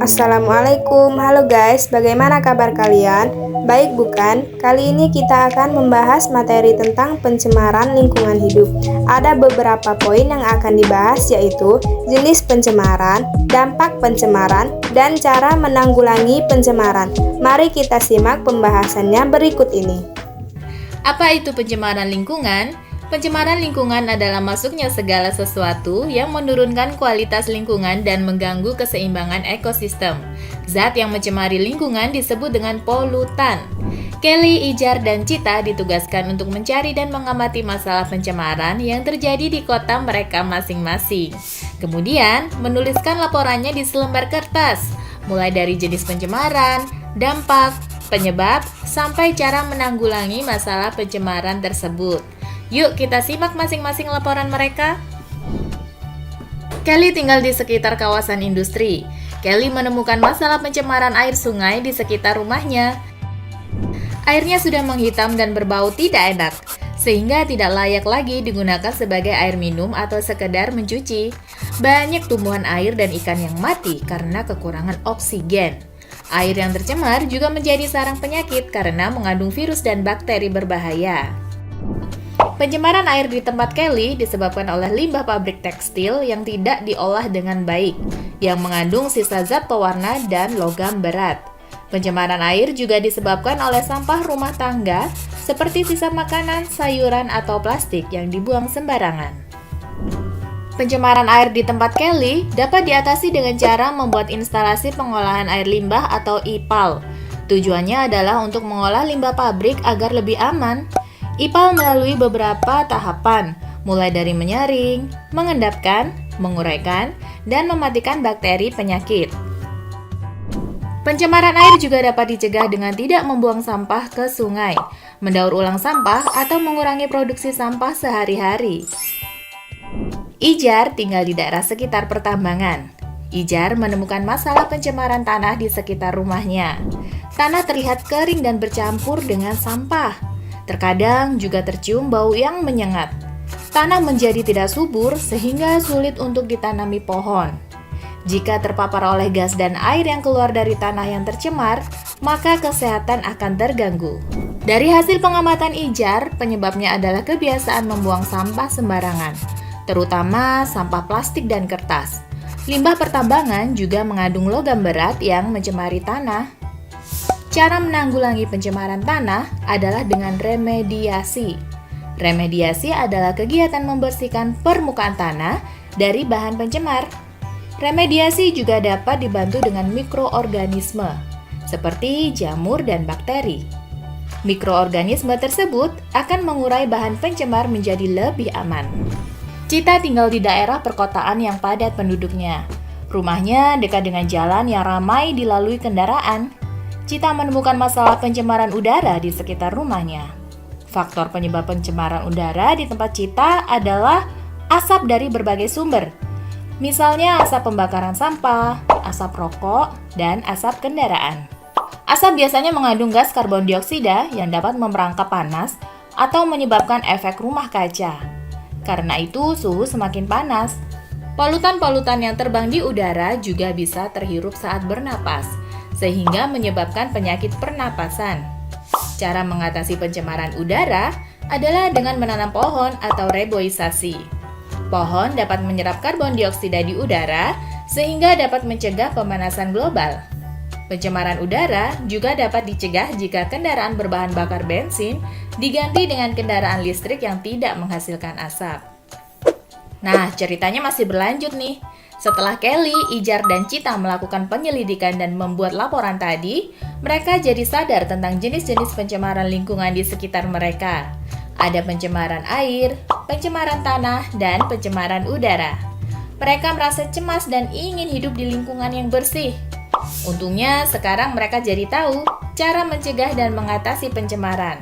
Assalamualaikum, halo guys, bagaimana kabar kalian? Baik bukan? Kali ini kita akan membahas materi tentang pencemaran lingkungan hidup. Ada beberapa poin yang akan dibahas yaitu jenis pencemaran, dampak pencemaran, dan cara menanggulangi pencemaran. Mari kita simak pembahasannya berikut ini. Apa itu pencemaran lingkungan? Pencemaran lingkungan adalah masuknya segala sesuatu yang menurunkan kualitas lingkungan dan mengganggu keseimbangan ekosistem. Zat yang mencemari lingkungan disebut dengan polutan. Kelly, Ijar, dan Cita ditugaskan untuk mencari dan mengamati masalah pencemaran yang terjadi di kota mereka masing-masing. Kemudian, menuliskan laporannya di selembar kertas, mulai dari jenis pencemaran, dampak, penyebab, sampai cara menanggulangi masalah pencemaran tersebut. Yuk kita simak masing-masing laporan mereka. Kelly tinggal di sekitar kawasan industri. Kelly menemukan masalah pencemaran air sungai di sekitar rumahnya. Airnya sudah menghitam dan berbau tidak enak, sehingga tidak layak lagi digunakan sebagai air minum atau sekedar mencuci. Banyak tumbuhan air dan ikan yang mati karena kekurangan oksigen. Air yang tercemar juga menjadi sarang penyakit karena mengandung virus dan bakteri berbahaya. Pencemaran air di tempat Kelly disebabkan oleh limbah pabrik tekstil yang tidak diolah dengan baik, yang mengandung sisa zat pewarna dan logam berat. Pencemaran air juga disebabkan oleh sampah rumah tangga, seperti sisa makanan, sayuran, atau plastik yang dibuang sembarangan. Pencemaran air di tempat Kelly dapat diatasi dengan cara membuat instalasi pengolahan air limbah atau IPAL. Tujuannya adalah untuk mengolah limbah pabrik agar lebih aman. IPAL melalui beberapa tahapan, mulai dari menyaring, mengendapkan, menguraikan, dan mematikan bakteri penyakit. Pencemaran air juga dapat dicegah dengan tidak membuang sampah ke sungai, mendaur ulang sampah, atau mengurangi produksi sampah sehari-hari. Ijar tinggal di daerah sekitar pertambangan. Ijar menemukan masalah pencemaran tanah di sekitar rumahnya. Tanah terlihat kering dan bercampur dengan sampah. Terkadang juga tercium bau yang menyengat. Tanah menjadi tidak subur sehingga sulit untuk ditanami pohon. Jika terpapar oleh gas dan air yang keluar dari tanah yang tercemar, maka kesehatan akan terganggu. Dari hasil pengamatan Ijar, penyebabnya adalah kebiasaan membuang sampah sembarangan, terutama sampah plastik dan kertas. Limbah pertambangan juga mengandung logam berat yang mencemari tanah. Cara menanggulangi pencemaran tanah adalah dengan remediasi. Remediasi adalah kegiatan membersihkan permukaan tanah dari bahan pencemar. Remediasi juga dapat dibantu dengan mikroorganisme, seperti jamur dan bakteri. Mikroorganisme tersebut akan mengurai bahan pencemar menjadi lebih aman. Cita tinggal di daerah perkotaan yang padat penduduknya. Rumahnya dekat dengan jalan yang ramai dilalui kendaraan. Cita menemukan masalah pencemaran udara di sekitar rumahnya. Faktor penyebab pencemaran udara di tempat Cita adalah asap dari berbagai sumber. Misalnya asap pembakaran sampah, asap rokok, dan asap kendaraan. Asap biasanya mengandung gas karbon dioksida yang dapat memerangkap panas atau menyebabkan efek rumah kaca. Karena itu suhu semakin panas. Polutan-polutan yang terbang di udara juga bisa terhirup saat bernapas, sehingga menyebabkan penyakit pernapasan. Cara mengatasi pencemaran udara adalah dengan menanam pohon atau reboisasi. Pohon dapat menyerap karbon dioksida di udara sehingga dapat mencegah pemanasan global. Pencemaran udara juga dapat dicegah jika kendaraan berbahan bakar bensin diganti dengan kendaraan listrik yang tidak menghasilkan asap. Nah, ceritanya masih berlanjut nih. Setelah Kelly, Ijar, dan Cita melakukan penyelidikan dan membuat laporan tadi, mereka jadi sadar tentang jenis-jenis pencemaran lingkungan di sekitar mereka. Ada pencemaran air, pencemaran tanah, dan pencemaran udara. Mereka merasa cemas dan ingin hidup di lingkungan yang bersih. Untungnya, sekarang mereka jadi tahu cara mencegah dan mengatasi pencemaran.